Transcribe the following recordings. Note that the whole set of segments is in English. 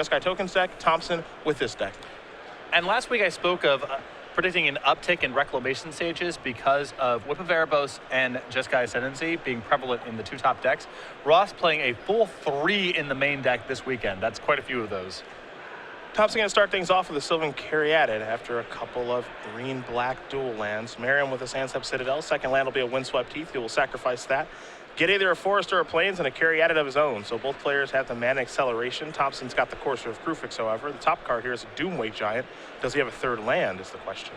Sky Tokens deck, Thompson with this deck. And last week I spoke of predicting an uptick in reclamation stages because of Whip of Erebos and Jeskai Ascendancy being prevalent in the two top decks. Ross playing a full 3 in the main deck this weekend. That's quite a few of those. Thompson going to start things off with a Sylvan Caryatid after a couple of green-black dual lands. Merriam with a Sandsep Citadel. Second land will be a Windswept Heath. He will sacrifice that. Get either a Forest or a Plains and a Caryatid of his own. So both players have the mana acceleration. Thompson's got the Courser of Krufix, however. The top card here is a Doomweight Giant. Does he have a third land is the question.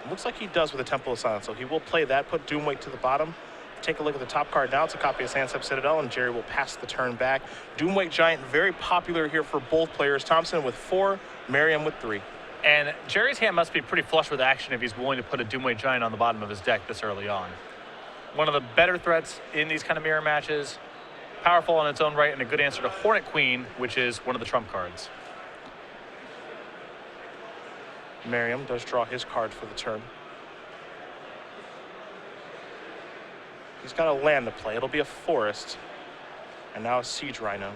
It looks like he does with a Temple of Silence, so he will play that, put Doomweight to the bottom. Take a look at the top card now. It's a copy of Sandsep Citadel, and Gerry will pass the turn back. Doomweight Giant, very popular here for both players. Thompson with 4, Merriam with 3. And Gerry's hand must be pretty flush with action if he's willing to put a Doomweight Giant on the bottom of his deck this early on. One of the better threats in these kind of mirror matches. Powerful on its own right, and a good answer to Hornet Queen, which is one of the trump cards. Merriam does draw his card for the turn. He's got a land to play. It'll be a Forest. And now a Siege Rhino.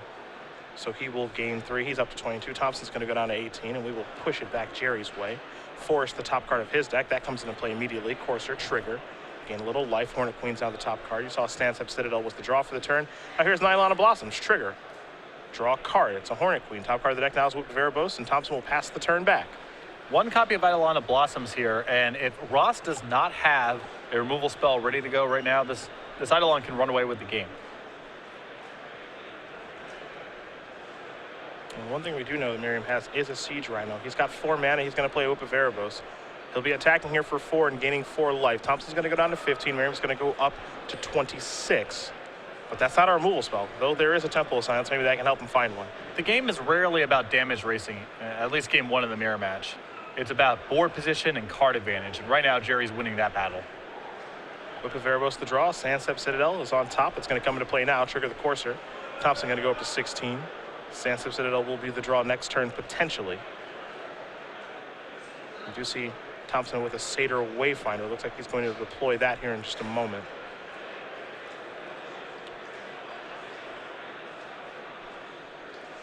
So he will gain 3. He's up to 22. Thompson's going to go down to 18, and we will push it back Gerry's way. Forest, the top card of his deck. That comes into play immediately. Courser, Trigger. Gain a little life. Hornet Queen's now the top card. You saw Sandsep Citadel was the draw for the turn. Now here's Nylon of Blossoms. Trigger. Draw a card. It's a Hornet Queen. Top card of the deck now is Whip of Erebos, and Thompson will pass the turn back. One copy of Eidolon of Blossoms here, and if Ross does not have a removal spell ready to go right now, this Eidolon can run away with the game. And one thing we do know that Merriam has is a Siege Rhino. He's got 4 mana. He's going to play Whip of Erebos. He'll be attacking here for 4 and gaining 4 life. Thompson's going to go down to 15. Merriam's going to go up to 26. But that's not a removal spell, though there is a Temple of Silence. Maybe that can help him find one. The game is rarely about damage racing, at least game 1 in the mirror match. It's about board position and card advantage, and right now Gerry's winning that battle. Whip of Erebos the draw. Sandsep Citadel is on top. It's going to come into play now. Trigger the Courser. Thompson going to go up to 16. Sandsep Citadel will be the draw next turn, potentially. You do see Thompson with a Satyr Wayfinder. Looks like he's going to deploy that here in just a moment.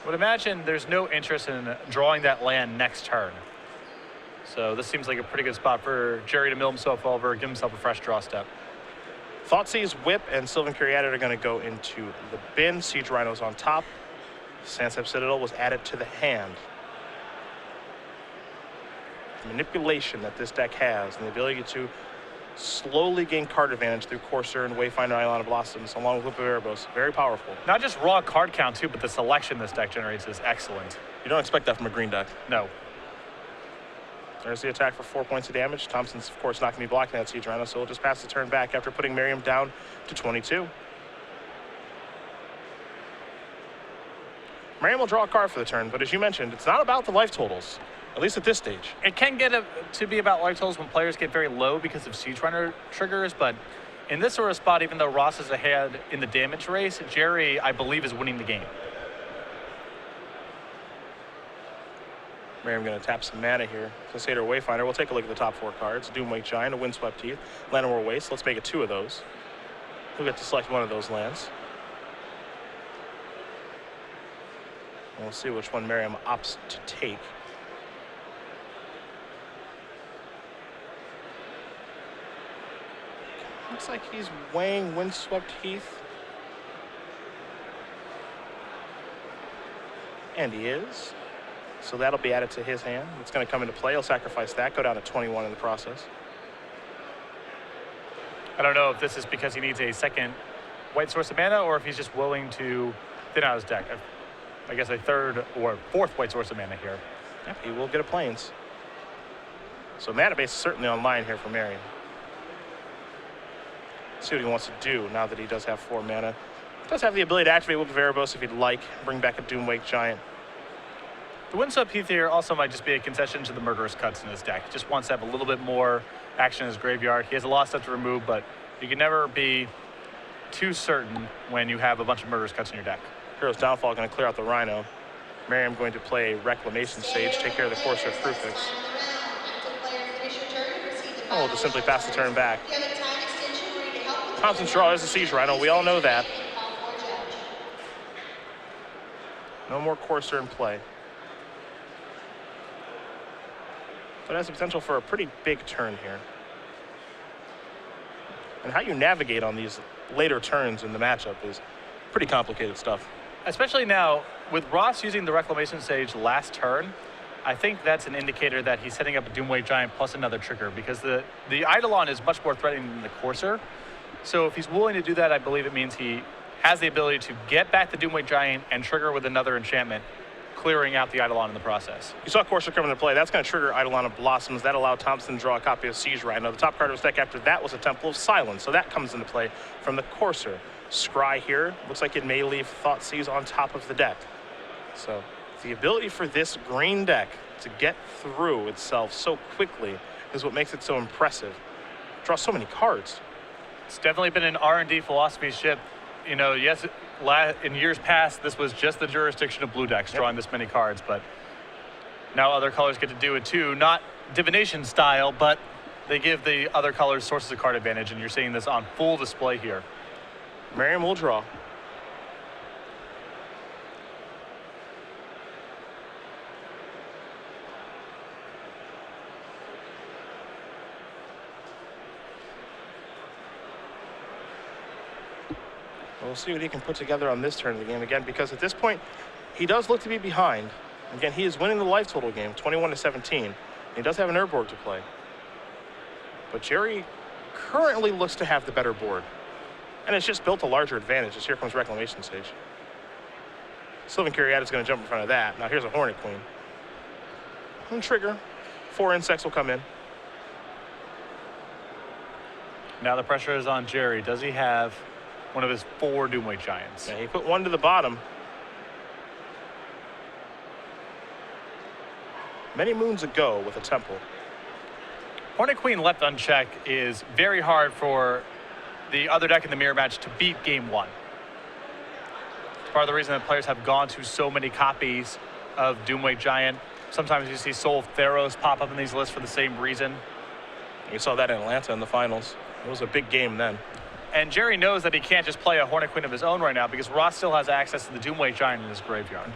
Would imagine there's no interest in drawing that land next turn. So this seems like a pretty good spot for Gerry to mill himself over, give himself a fresh draw step. Thoughtseize, Whip, and Sylvan Caryatid are going to go into the bin. Siege Rhino's on top. Sandsep Citadel was added to the hand. The manipulation that this deck has and the ability to slowly gain card advantage through Courser and Wayfinder Eidolon of Blossoms along with Whip of Erebos. Very powerful. Not just raw card count too, but the selection this deck generates is excellent. You don't expect that from a green deck. No. There's the attack for 4 points of damage. Thompson's, of course, not going to be blocking that Siege Rhino, so he'll just pass the turn back after putting Merriam down to 22. Merriam will draw a card for the turn, but as you mentioned, it's not about the life totals, at least at this stage. It can get to be about life totals when players get very low because of Siege Runner triggers, but in this sort of spot, even though Ross is ahead in the damage race, Gerry, I believe, is winning the game. Merriam going to tap some mana here. So Satyr Wayfinder. We'll take a look at the top 4 cards. Doomweight Giant, a Windswept Heath, Llanowar Waste. Let's make it 2 of those. We'll get to select one of those lands. And we'll see which one Merriam opts to take. Looks like he's weighing Windswept Heath. And he is. So that'll be added to his hand. It's going to come into play. He'll sacrifice that, go down to 21 in the process. I don't know if this is because he needs a second white source of mana or if he's just willing to thin out his deck. I guess a 3rd or 4th white source of mana here. Yeah, he will get a Plains. So mana base is certainly online here for Merriam. See what he wants to do now that he does have 4 mana. He does have the ability to activate Whip of Erebos if he'd like. Bring back a Doomweight Giant. The Windswept Heath here also might just be a concession to the Murderous Cuts in his deck. He just wants to have a little bit more action in his graveyard. He has a lot of stuff to remove, but you can never be too certain when you have a bunch of Murderous Cuts in your deck. Hero's Downfall going to clear out the Rhino. Merriam going to play Reclamation Sage, take care of the Courser of Krufix. Oh, we'll just simply pass the turn back. Thompson's draw is a Siege Rhino. We all know that. No more courser in play. But it has the potential for a pretty big turn here. And how you navigate on these later turns in the matchup is pretty complicated stuff. Especially now, with Ross using the reclamation stage last turn, I think that's an indicator that he's setting up a Doomweight Giant plus another trigger, because the Eidolon is much more threatening than the Courser. So if he's willing to do that, I believe it means he has the ability to get back the Doomweight Giant and trigger with another enchantment, clearing out the Eidolon in the process. You saw Courser come into play. That's going to trigger Eidolon of Blossoms. That allowed Thompson to draw a copy of Siege Rhino. The top card of his deck after that was a Temple of Silence, so that comes into play from the Courser. Scry here looks like it may leave Thoughtseize on top of the deck. So the ability for this green deck to get through itself so quickly is what makes it so impressive. Draw so many cards. It's definitely been an R&D philosophy shift. You know, yes, in years past, this was just the jurisdiction of blue decks drawing this many cards, but now other colors get to do it too. Not divination style, but they give the other colors sources of card advantage, and you're seeing this on full display here. Merriam will draw. We'll see what he can put together on this turn of the game again, because at this point, he does look to be behind. Again, he is winning the life total game, 21-17. He does have an Urborg to play. But Gerry currently looks to have the better board. And it's just built a larger advantage as here comes Reclamation Stage. Sylvan Caryatid is going to jump in front of that. Now here's a Hornet Queen. And trigger. 4 insects will come in. Now the pressure is on Gerry. Does he have one of his 4 Doomweight Giants? Yeah, he put one to the bottom. Many moons ago with a Temple. Hornet Queen left unchecked is very hard for the other deck in the mirror match to beat game 1. It's part of the reason that players have gone to so many copies of Doomweight Giant. Sometimes you see Soul of Theros pop up in these lists for the same reason. You saw that in Atlanta in the finals. It was a big game then. And Gerry knows that he can't just play a Hornet Queen of his own right now, because Ross still has access to the Doomweight Giant in his graveyard.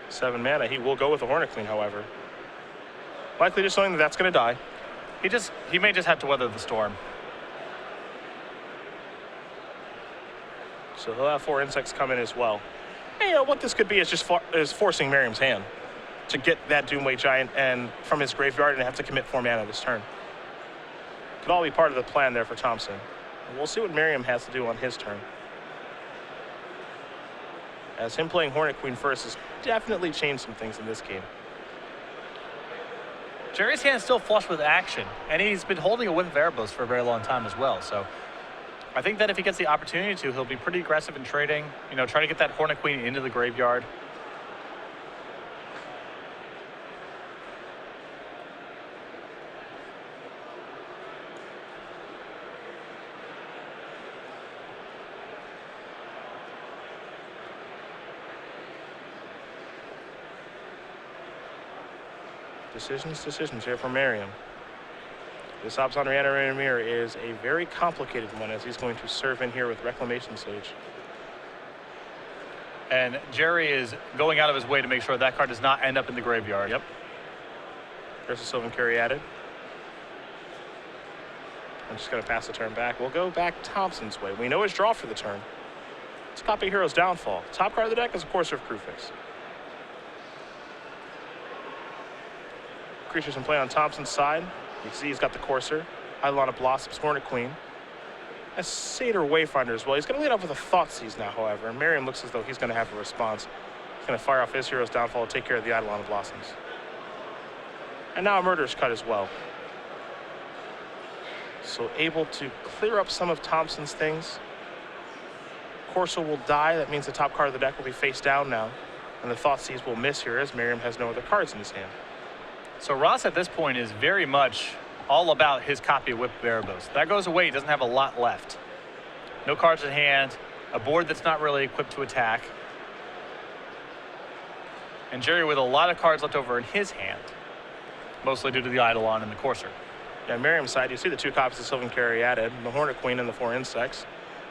7 mana. He will go with the Hornet Queen, however. Likely just knowing that that's going to die. He may just have to weather the storm. So he'll have 4 insects come in as well. And, you know, what this could be is just forcing Merriam's hand to get that Doomweight Giant and from his graveyard and have to commit 4 mana this turn. Could all be part of the plan there for Thompson. And we'll see what Merriam has to do on his turn. As him playing Hornet Queen first has definitely changed some things in this game. Gerry's hand's still flush with action, and he's been holding a Whip of Erebos for a very long time as well. So I think that if he gets the opportunity to, he'll be pretty aggressive in trading. You know, try to get that Hornet Queen into the graveyard. Decisions here for Merriam. This Abzan Reanimator Mirror is a very complicated one, as he's going to serve in here with Reclamation Sage. And Gerry is going out of his way to make sure that card does not end up in the graveyard. Yep. There's a Sylvan Caryatid. I'm just going to pass the turn back. We'll go back Thompson's way. We know his draw for the turn. It's copy Hero's Downfall. Top card of the deck is a Courser of Crewface. Creatures in play on Thompson's side. You see he's got the Courser, Eidolon of Blossoms, Hornet Queen, a Satyr Wayfinder as well. He's going to lead up with a Thoughtseize now, however, and Merriam looks as though he's going to have a response. He's going to fire off his Hero's Downfall to take care of the Eidolon of Blossoms. And now a Murderous Cut as well. So able to clear up some of Thompson's things. Courser will die. That means the top card of the deck will be face down now, and the Thoughtseize will miss here as Merriam has no other cards in his hand. So Ross at this point is very much all about his copy of Whip of Erebos. That goes away, he doesn't have a lot left. No cards in hand, a board that's not really equipped to attack. And Gerry with a lot of cards left over in his hand, mostly due to the Eidolon and the Courser. Yeah, Merriam's side, you see the 2 copies of Sylvan Caryatid, the Hornet Queen and the 4 insects.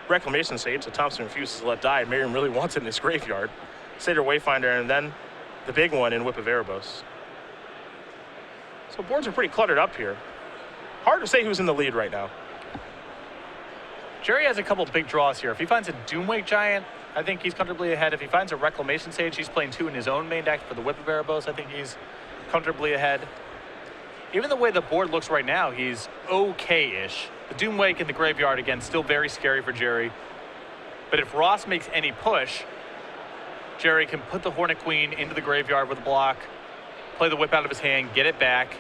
Reclamation Sage that Thompson refuses to let die. Merriam really wants it in his graveyard. Satyr Wayfinder, and then the big one in Whip of Erebos. So boards are pretty cluttered up here. Hard to say who's in the lead right now. Gerry has a couple big draws here. If he finds a Doomwake Giant, I think he's comfortably ahead. If he finds a Reclamation Sage, he's playing 2 in his own main deck for the Whip of Erebos. I think he's comfortably ahead. Even the way the board looks right now, he's okay-ish. The Doomwake in the graveyard, again, still very scary for Gerry. But if Ross makes any push, Gerry can put the Hornet Queen into the graveyard with a block, play the whip out of his hand, get it back.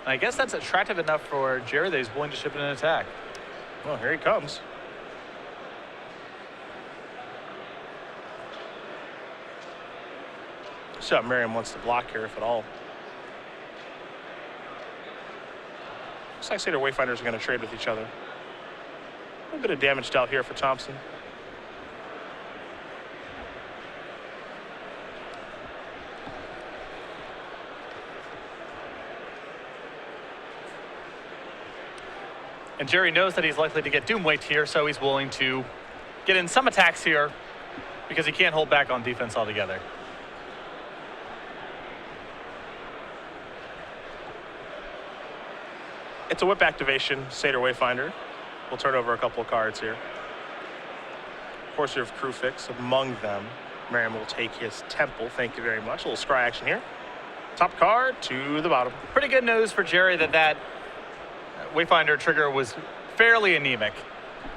And I guess that's attractive enough for Gerry that he's willing to ship in an attack. Well, here he comes. So Merriam wants to block here, if at all. Looks like Satyr Wayfinders are going to trade with each other. A little bit of damage dealt here for Thompson. And Gerry knows that he's likely to get Doomwaked here, so he's willing to get in some attacks here because he can't hold back on defense altogether. It's a whip activation, Satyr Wayfinder. We'll turn over a couple of cards here. Of course, you have Crewfix among them. Merriam will take his Temple. Thank you very much. A little scry action here. Top card to the bottom. Pretty good news for Gerry that Wayfinder trigger was fairly anemic.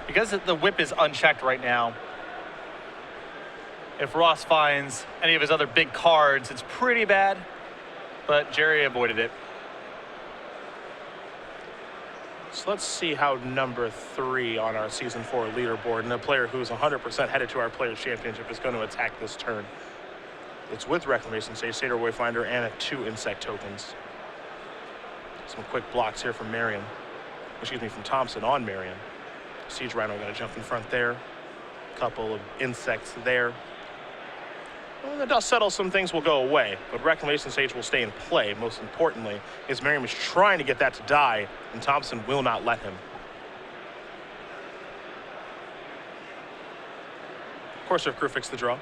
Because the whip is unchecked right now, if Ross finds any of his other big cards, it's pretty bad. But Gerry avoided it. So let's see how number 3 on our Season 4 leaderboard, and the player who's 100% headed to our Players' Championship, is going to attack this turn. It's with Reclamation Sage, Satyr Wayfinder, and 2 insect tokens. Some quick blocks here from Merriam. Excuse me, from Thompson on Merriam. Siege Rhino going to jump in front there. Couple of insects there. When the dust settles, some things will go away, but Reclamation Sage will stay in play. Most importantly, is Merriam is trying to get that to die, and Thompson will not let him. Of course, if Crew fixed the draw.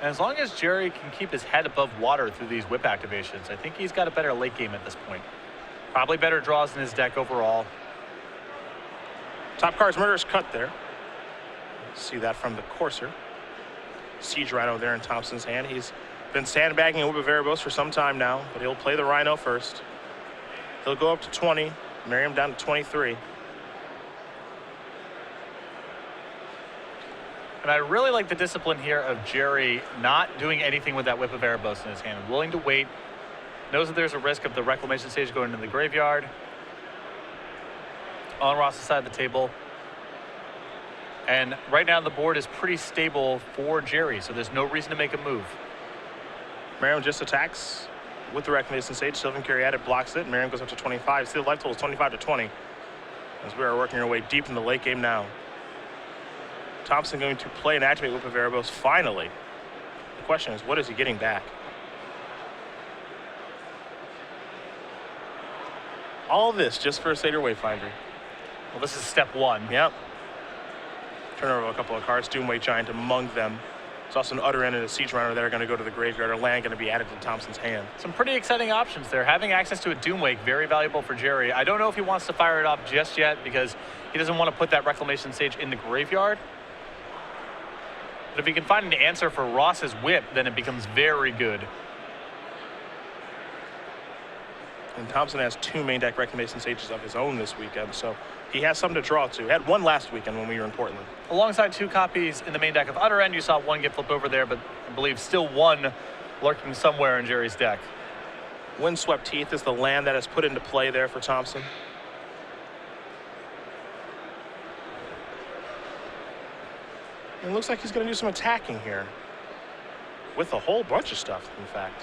And as long as Gerry can keep his head above water through these whip activations, I think he's got a better late game at this point. Probably better draws in his deck overall. Top card's Murderous Cut there. See that from the Courser. Siege Rhino there in Thompson's hand. He's been sandbagging a Whip of Erebos for some time now, but he'll play the Rhino first. He'll go up to 20. Merriam down to 23. And I really like the discipline here of Gerry not doing anything with that Whip of Erebos in his hand. Willing to wait. Knows that there's a risk of the Reclamation Stage going into the graveyard. On Ross's side of the table. And right now the board is pretty stable for Gerry, so there's no reason to make a move. Merriam just attacks with the Reclamation Sage. Sylvan Caryatid blocks it. Merriam goes up to 25. See, the life total is 25 to 20. As we are working our way deep in the late game now. Thompson going to play and activate Whip of Erebos finally. The question is, what is he getting back? All this just for a Satyr Wayfinder. Well, this is step 1. Yep. Turn over a couple of cards. Doomwake Giant among them. There's also an Utter End and a Siege Runner that are going to go to the graveyard. Or land going to be added to Thompson's hand. Some pretty exciting options there. Having access to a Doomwake, very valuable for Gerry. I don't know if he wants to fire it off just yet because he doesn't want to put that Reclamation Sage in the graveyard. But if he can find an answer for Ross's whip, then it becomes very good. And Thompson has 2 main deck Reclamation Sages of his own this weekend, so he has something to draw to. He had 1 last weekend when we were in Portland. Alongside 2 copies in the main deck of Utter End, you saw 1 get flipped over there, but I believe still 1 lurking somewhere in Gerry's deck. Windswept Teeth is the land that is put into play there for Thompson. And it looks like he's going to do some attacking here. With a whole bunch of stuff, in fact.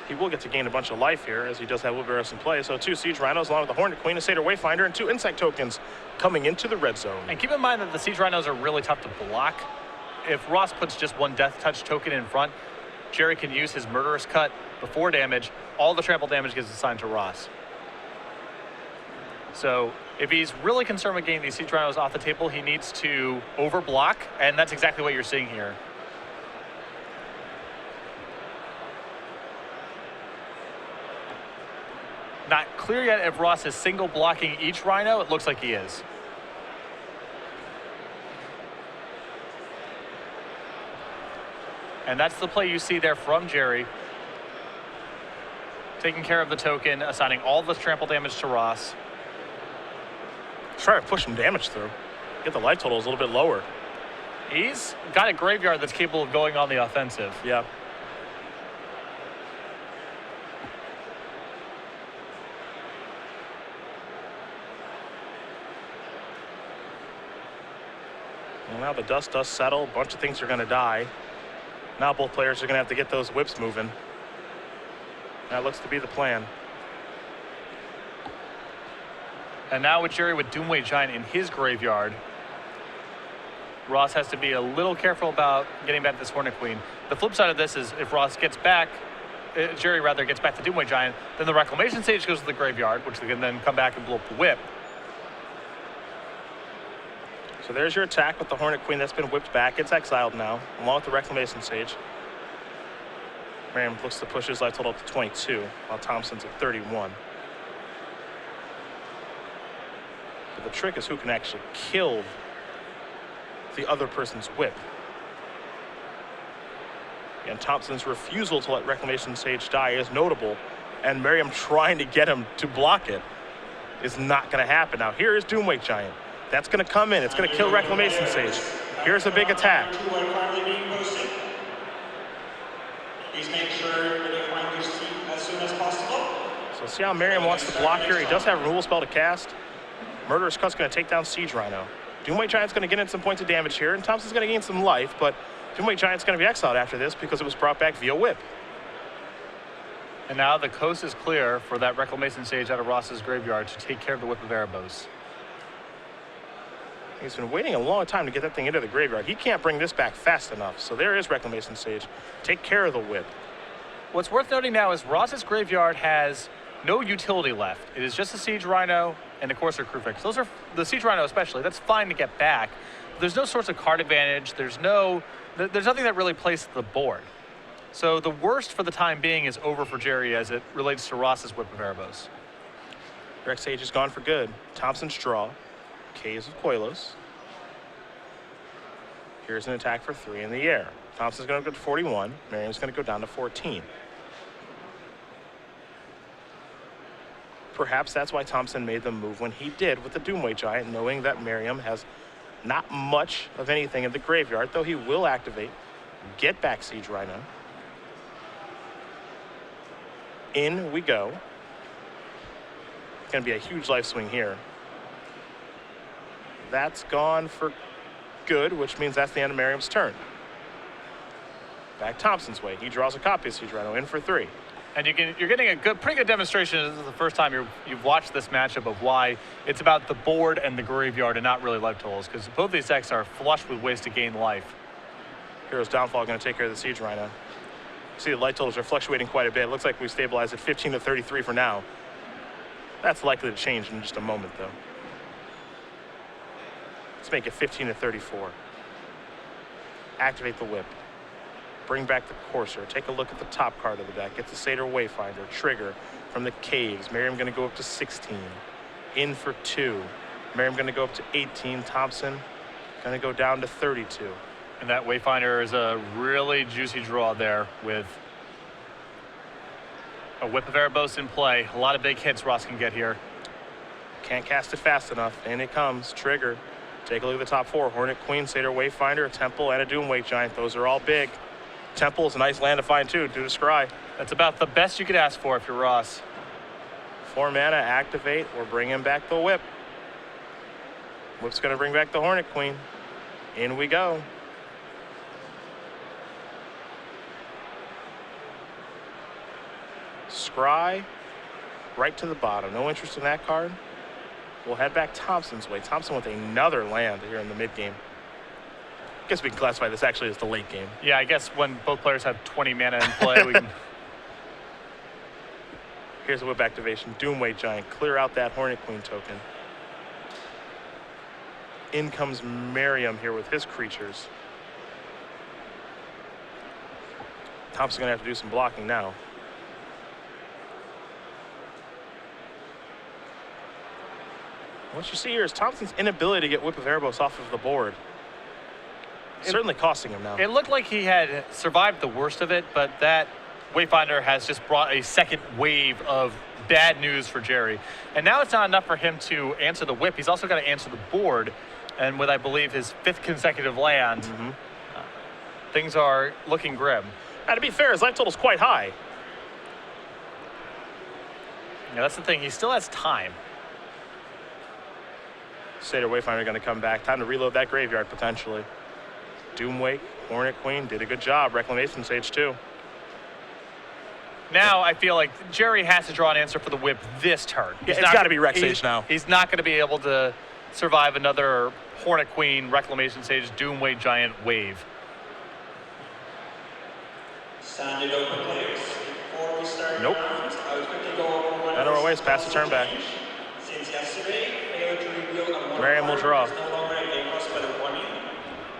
He will get to gain a bunch of life here, as he does have Whip of Erebos in play. So 2 Siege Rhinos, along with the Hornet Queen, a Satyr Wayfinder, and 2 insect tokens coming into the red zone. And keep in mind that the Siege Rhinos are really tough to block. if Ross puts just one Death Touch token in front, Gerry can use his Murderous Cut before damage. All the trample damage gets assigned to Ross. So if he's really concerned with getting these Siege Rhinos off the table, he needs to overblock, and that's exactly what you're seeing here. Not clear yet if Ross is single blocking each Rhino. It looks like he is. And that's the play you see there from Gerry. Taking care of the token, assigning all the trample damage to Ross. Try to push some damage through. Get the life totals a little bit lower. He's got a graveyard that's capable of going on the offensive. Yeah. Well, now the dust does settle. A bunch of things are going to die. Now both players are going to have to get those whips moving. That looks to be the plan. And now with Gerry with Doomweight Giant in his graveyard, Ross has to be a little careful about getting back to this Hornet Queen. The flip side of this is if Ross gets back, Gerry rather gets back to Doomweight Giant, then the Reclamation Sage goes to the graveyard, which they can then come back and blow up the whip. So there's your attack with the Hornet Queen that's been whipped back. It's exiled now, along with the Reclamation Sage. Merriam looks to push his life total up to 22, while Thompson's at 31. But the trick is who can actually kill the other person's whip. And Thompson's refusal to let Reclamation Sage die is notable, and Merriam trying to get him to block it is not going to happen. Now here is Doomweight Giant. That's going to come in. It's going to kill Reclamation Sage. Here's a big attack. Please make sure that you find your seat as soon as possible. So see how Merriam wants to block here. He does have a removal spell to cast. Murderous Cut's going to take down Siege Rhino. Doomweight Giant's going to get in some points of damage here, and Thompson's going to gain some life, but Doomweight Giant's going to be exiled after this because it was brought back via whip. And now the coast is clear for that Reclamation Sage out of Ross's graveyard to take care of the Whip of Erebos. He's been waiting a long time to get that thing into the graveyard. He can't bring this back fast enough, so there is Reclamation Sage. Take care of the whip. What's worth noting now is Ross's graveyard has no utility left. It is just a Siege Rhino and a Courser Crewfix. Those are the Siege Rhino especially. That's fine to get back. But there's no source of card advantage. There's nothing that really plays to the board. So the worst for the time being is over for Gerry as it relates to Ross's Whip of Erebos. Rex Sage is gone for good. Thompson's draw. Caves of Koilos. Here's an attack for 3 in the air. Thompson's going to go to 41. Merriam's going to go down to 14. Perhaps that's why Thompson made the move when he did with the Doomweight Giant, knowing that Merriam has not much of anything in the graveyard, though he will activate, get back Siege Rhino. In we go. Going to be a huge life swing here. That's gone for good, which means that's the end of Merriam's turn. Back Thompson's way. He draws a copy of Siege Rhino in for 3. And you're getting a pretty good demonstration. This is the first time you've watched this matchup of why it's about the board and the graveyard and not really life totals, because both these decks are flush with ways to gain life. Hero's Downfall going to take care of the Siege Rhino. See, the life totals are fluctuating quite a bit. It looks like we stabilized at 15 to 33 for now. That's likely to change in just a moment, though. Let's make it 15 to 34. Activate the whip. Bring back the Courser. Take a look at the top card of the deck. Get the Satyr Wayfinder. Trigger from the Caves. Merriam going to go up to 16. In for 2. Merriam going to go up to 18. Thompson going to go down to 32. And that Wayfinder is a really juicy draw there with a Whip of Erebos in play. A lot of big hits Ross can get here. Can't cast it fast enough. And it comes. Trigger. Take a look at the top 4. Hornet Queen, Satyr Wayfinder, a Temple, and a Doomweight Giant. Those are all big. Temple is a nice land to find too, due to Scry. That's about the best you could ask for if you're Ross. 4 mana, activate, or bring him back the whip. Whip's gonna bring back the Hornet Queen. In we go. Scry, right to the bottom. No interest in that card. We'll head back Thompson's way. Thompson with another land here in the mid game. guess we can classify this actually as the late game. Yeah, I guess when both players have 20 mana in play, we can. Here's a whip activation. Doomweight Giant. Clear out that Hornet Queen token. In comes Merriam here with his creatures. Thompson's going to have to do some blocking now. What you see here is Thompson's inability to get Whip of Erebos off of the board. Certainly costing him now. It looked like he had survived the worst of it, but that Wayfinder has just brought a second wave of bad news for Gerry. And now it's not enough for him to answer the whip. He's also got to answer the board. And with, I believe, his 5th consecutive land, things are looking grim. Now, to be fair, his life total's quite high. Yeah, that's the thing. He still has time. Seder Wayfinder going to come back. Time to reload that graveyard, potentially. Doomwake, Hornet Queen did a good job. Reclamation Sage, too. Now I feel like Gerry has to draw an answer for the whip this turn. Yeah, it's got to be Rec Sage now. He's not going to be able to survive another Hornet Queen, Reclamation Sage, Doomweight Giant wave. Standard open players. Before we start Nope. rounds, I would quickly go over one Better ways, pass the turn back. Since yesterday, failure to reveal a one Merriam will card draw. is no longer a game cost by the warning.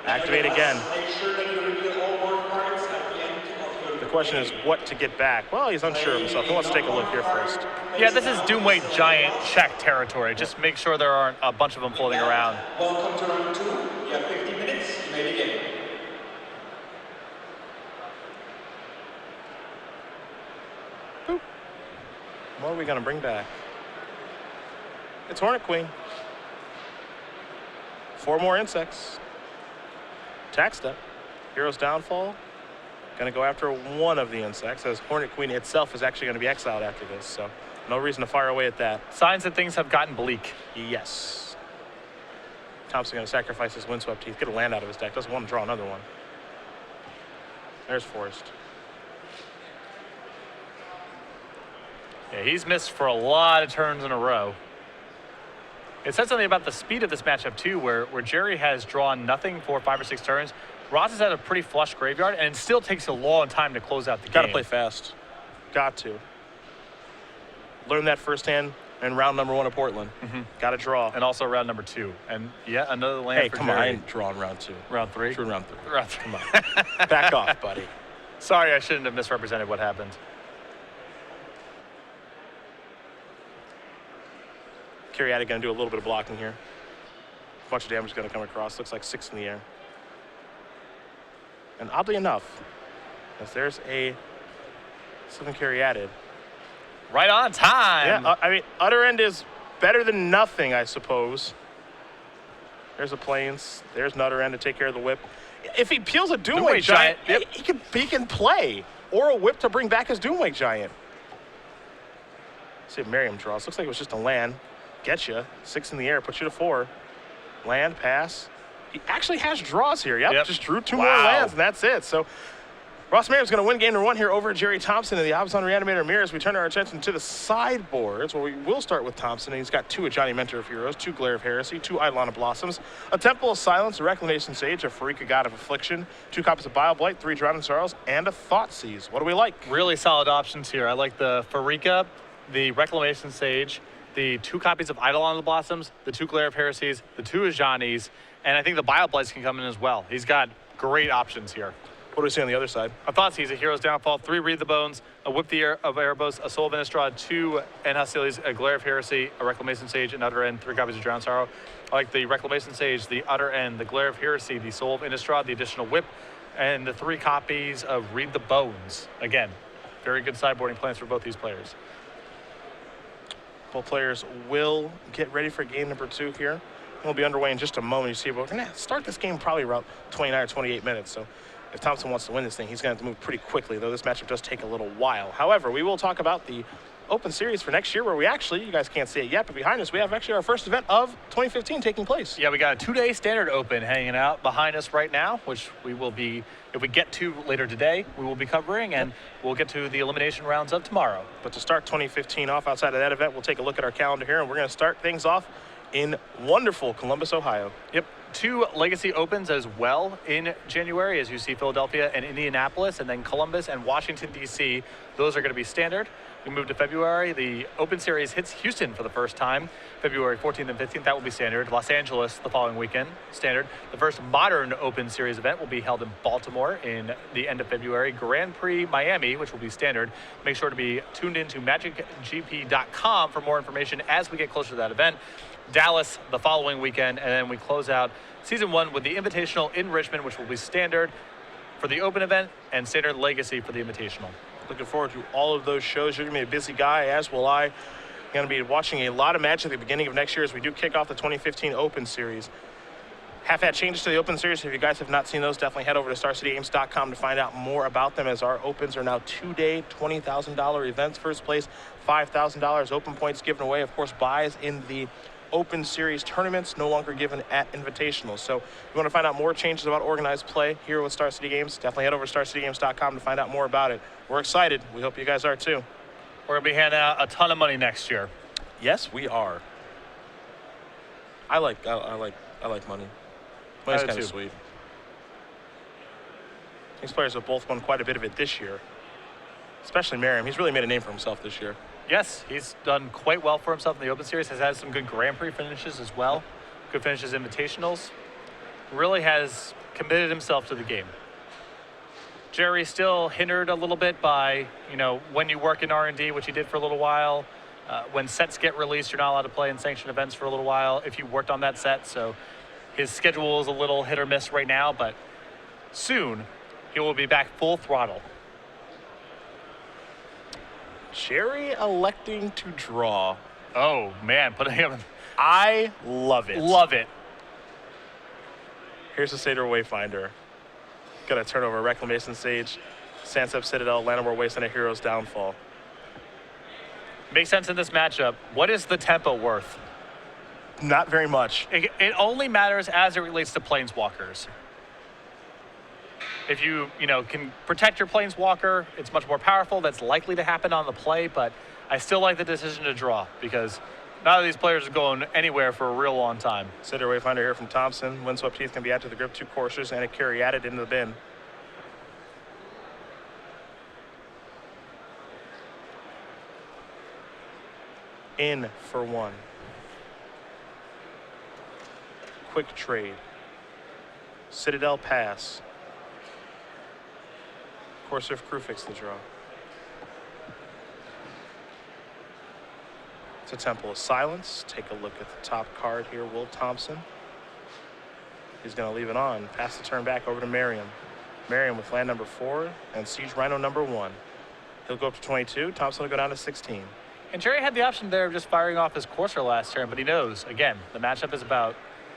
Activate again. Make sure that you reveal all board cards at the end of your The question is what to get back. Well, he's unsure of himself. Let's take a look here first. Yeah, this is Doomweight Giant check territory. Just make sure there aren't a bunch of them floating around. Welcome to round 2. You have 50 minutes. You may begin. Boop. What are we going to bring back? It's Hornet Queen. 4 more insects. Attack step. Hero's Downfall. Going to go after one of the insects, as Hornet Queen itself is actually going to be exiled after this, so no reason to fire away at that. Signs that things have gotten bleak. Yes. Thompson going to sacrifice his Windswept Teeth, get a land out of his deck. Doesn't want to draw another one. There's Forest. Yeah, he's missed for a lot of turns in a row. It said something about the speed of this matchup, too, where Gerry has drawn nothing for 5 or 6 turns. Ross has had a pretty flush graveyard, and it still takes a long time to close out the game. Got to play fast. Got to. Learn that firsthand in round number 1 of Portland. Got to draw. And also round number 2. And yeah, another land Hey, for come on. I Gerry. ain't drawing round 2. Round 3? True round 3. Round 3. Come on. Back off, buddy. Sorry, I shouldn't have misrepresented what happened. Carriata going to do a little bit of blocking here. A bunch of damage is going to come across. Looks like 6 in the air. And oddly enough, as there's a Sylvan Carriated. Right on time. Yeah, I mean, Utter End is better than nothing, I suppose. There's a Plains. There's an Utter End to take care of the whip. If he peels a Doomwake Giant, Yep. he can play. Or a whip to bring back his Doomwake Giant. See if Merriam draws. Looks like it was just a land. Get you. 6 in the air. Put you to 4. Land, pass. He actually has draws here. Yep. Just drew 2 more lands, and that's it. So Ross Merriam's going to win game number 1 here over Gerry Thompson in the Abzan Reanimator Mirrors. We turn our attention to the sideboards, where we will start with Thompson. And he's got 2 Ajani Mentor of Heroes, 2 Glare of Heresy, 2 Eidolon of Blossoms, a Temple of Silence, a Reclamation Sage, a Farika God of Affliction, 2 copies of Bile-Blight, 3 Drowning Sorrows, and a Thoughtseize. What do we like? Really solid options here. I like the Farika, the Reclamation Sage, the 2 copies of Eidolon of the Blossoms, the 2 Glare of Heresies, the 2 Ajanis, and I think the Bile-Blights can come in as well. He's got great options here. What do we see on the other side? A Thoughtseize, a Hero's Downfall, 3 Read the Bones, a Whip the Air of Erebos, a Soul of Innistrad, 2 Enhostilities, a Glare of Heresy, a Reclamation Sage, and Utter End, 3 copies of Drowned Sorrow. I like the Reclamation Sage, the Utter End, the Glare of Heresy, the Soul of Innistrad, the additional Whip, and the 3 copies of Read the Bones. Again, very good sideboarding plans for both these players. Both players will get ready for game number 2 here. We'll be underway in just a moment. You see, we're going to start this game probably around 29 or 28 minutes. So if Thompson wants to win this thing, he's going to have to move pretty quickly, though this matchup does take a little while. However, we will talk about the Open Series for next year, where we actually, you guys can't see it yet, but behind us, we have actually our first event of 2015 taking place. Yeah, we got a 2-day Standard Open hanging out behind us right now, which we will be, if we get to later today, we will be covering, and we'll get to the elimination rounds of tomorrow. But to start 2015 off outside of that event, we'll take a look at our calendar here, and we're going to start things off in wonderful Columbus, Ohio. Yep. 2 Legacy Opens as well in January, as you see Philadelphia and Indianapolis, and then Columbus and Washington, D.C. Those are going to be standard. We move to February. The Open Series hits Houston for the first time, February 14th and 15th. That will be standard. Los Angeles the following weekend, standard. The first modern Open Series event will be held in Baltimore in the end of February. Grand Prix Miami, which will be standard. Make sure to be tuned into MagicGP.com for more information as we get closer to that event. Dallas the following weekend, and then we close out Season 1 with the Invitational in Richmond, which will be standard for the Open event and standard Legacy for the Invitational. Looking forward to all of those shows. You're going to be a busy guy, as will I. Going to be watching a lot of matches at the beginning of next year as we do kick off the 2015 Open Series. Have had changes to the Open Series. If you guys have not seen those, definitely head over to StarCityGames.com to find out more about them, as our Opens are now 2-day, $20,000 events. First place, $5,000. Open points given away. Of course, buys in the Open Series tournaments no longer given at Invitational. So if you want to find out more changes about organized play here with Star City Games, definitely head over to StarCityGames.com to find out more about it. We're excited. We hope you guys are too. We're going to be handing out a ton of money next year. Yes, we are. I like money. Money's kind of sweet. These players have both won quite a bit of it this year, especially Merriam. He's really made a name for himself this year. Yes, he's done quite well for himself in the Open Series. Has had some good Grand Prix finishes as well. Good finishes Invitationals. Really has committed himself to the game. Gerry still hindered a little bit by, when you work in R&D, which he did for a little while. When sets get released, you're not allowed to play in sanctioned events for a little while if you worked on that set. So his schedule is a little hit or miss right now, but soon he will be back full throttle. Gerry electing to draw. Oh, man, putting him. I love it. Love it. Here's the Seder Wayfinder. Gonna turn over Reclamation Sage, Sansep Citadel, Llanowar Wasteland, a Hero's Downfall. Makes sense in this matchup. What is the tempo worth? Not very much. It only matters as it relates to Planeswalkers. If you can protect your Planeswalker, it's much more powerful. That's likely to happen on the play, but I still like the decision to draw because none of these players are going anywhere for a real long time. Seder Wayfinder here from Thompson. Windswept Teeth can be added to the grip, 2 coursers, and a carry added into the bin. In for 1. Quick trade. Citadel pass. Corsair Crew fix the draw. It's a Temple of Silence. Take a look at the top card here, Will Thompson. He's going to leave it on. Pass the turn back over to Merriam. Merriam with land number 4 and Siege Rhino number 1. He'll go up to 22. Thompson will go down to 16. And Gerry had the option there of just firing off his Corsair last turn, but he knows, again, the matchup is about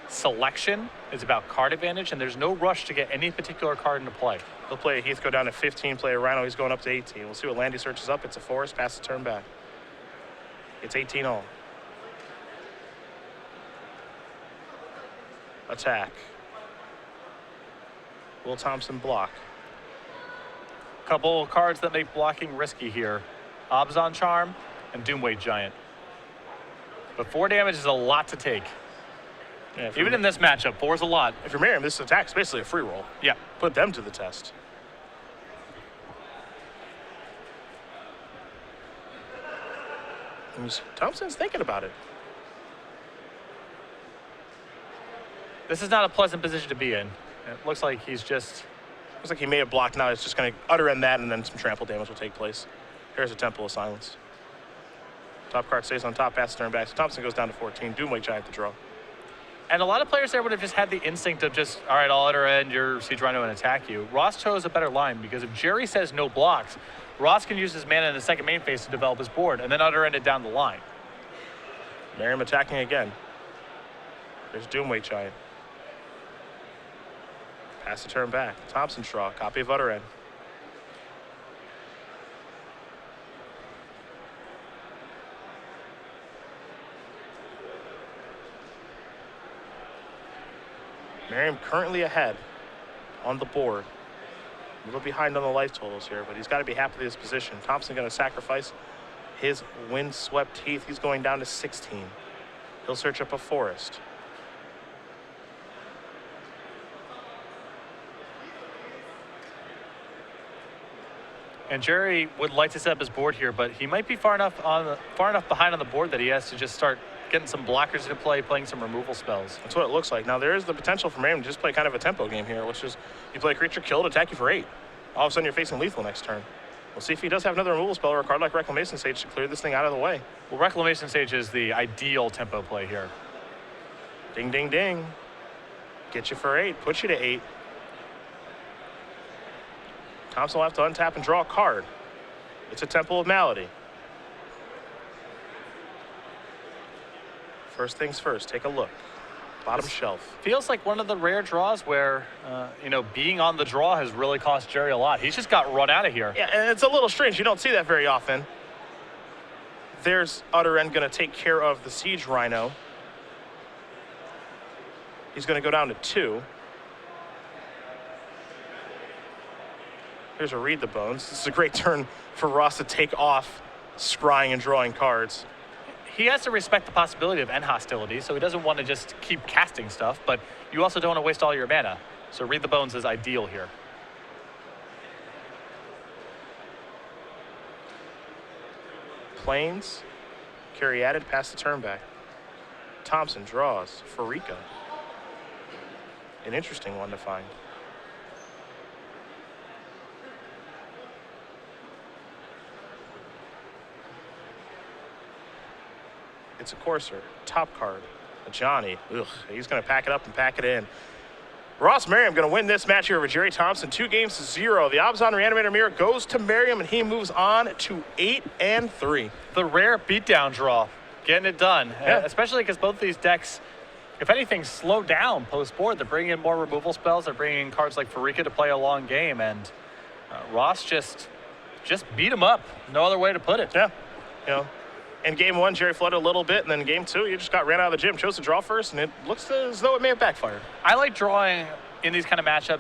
selection, it's about card advantage, and there's no rush to get any particular card into play. He'll play a Heath, go down to 15, play a Rhino, he's going up to 18. We'll see what land he searches up. It's a Forest, pass the turn back. It's 18 all. Attack. Will Thompson block. Couple cards that make blocking risky here. Abzan Charm and Doomweight Giant. But 4 damage is a lot to take. Yeah, even in this matchup, 4 is a lot. If you're Merriam, this attack is basically a free roll. Yeah. Put them to the test. Thompson's thinking about it. This is not a pleasant position to be in. It looks like he's just... Looks like he may have blocked now. It's just going to utter end that, and then some trample damage will take place. Here's a Temple of Silence. Top card stays on top, pass the turn back. So Thompson goes down to 14. Doomweight Giant to draw. And a lot of players there would have just had the instinct of just, all right, I'll utter end your Siege Rhino and attack you. Ross chose a better line because if Gerry says no blocks, Ross can use his mana in the second main phase to develop his board and then utter end it down the line. Merriam attacking again. There's Doomweight Giant. Pass the turn back. Thompson draw. Copy of utter end. Merriam currently ahead on the board. A little behind on the life totals here, but he's got to be happy with his position. Thompson going to sacrifice his Windswept Heath. He's going down to 16. He'll search up a Forest. And Gerry would like to set up his board here, but he might be far enough behind on the board that he has to just start getting some blockers into play, playing some removal spells. That's what it looks like. Now, there is the potential for Merriam to just play kind of a tempo game here, which is you play a creature killed, attack you for 8. All of a sudden, you're facing lethal next turn. We'll see if he does have another removal spell or a card like Reclamation Sage to clear this thing out of the way. Well, Reclamation Sage is the ideal tempo play here. Ding, ding, ding. Get you for 8, put you to 8. Thompson will have to untap and draw a card. It's a Temple of Malady. First things first, take a look. Bottom shelf. Feels like one of the rare draws where, being on the draw has really cost Gerry a lot. He's just got run out of here. Yeah, and it's a little strange. You don't see that very often. There's Utter End going to take care of the Siege Rhino. He's going to go down to 2. Here's a Read the Bones. This is a great turn for Ross to take off scrying and drawing cards. He has to respect the possibility of end hostility, so he doesn't want to just keep casting stuff, but you also don't want to waste all your mana. So Read the Bones is ideal here. Plains, Caryatid, pass the turn back. Thompson draws Farika. An interesting one to find. It's a Courser, top card, a Johnny. Ugh, he's going to pack it up and pack it in. Ross Merriam going to win this match here over Gerry Thompson, 2-0. The Abzan Reanimator Mirror goes to Merriam, and he moves on to 8-3. The rare beatdown draw, getting it done. Yeah. Especially because both these decks, if anything, slow down post-board. They're bringing in more removal spells. They're bringing in cards like Farika to play a long game, and Ross just beat him up. No other way to put it. Yeah, in game 1, Gerry flooded a little bit, and then in game 2, you just got ran out of the gym, chose to draw first, and it looks as though it may have backfired. I like drawing in these kind of matchups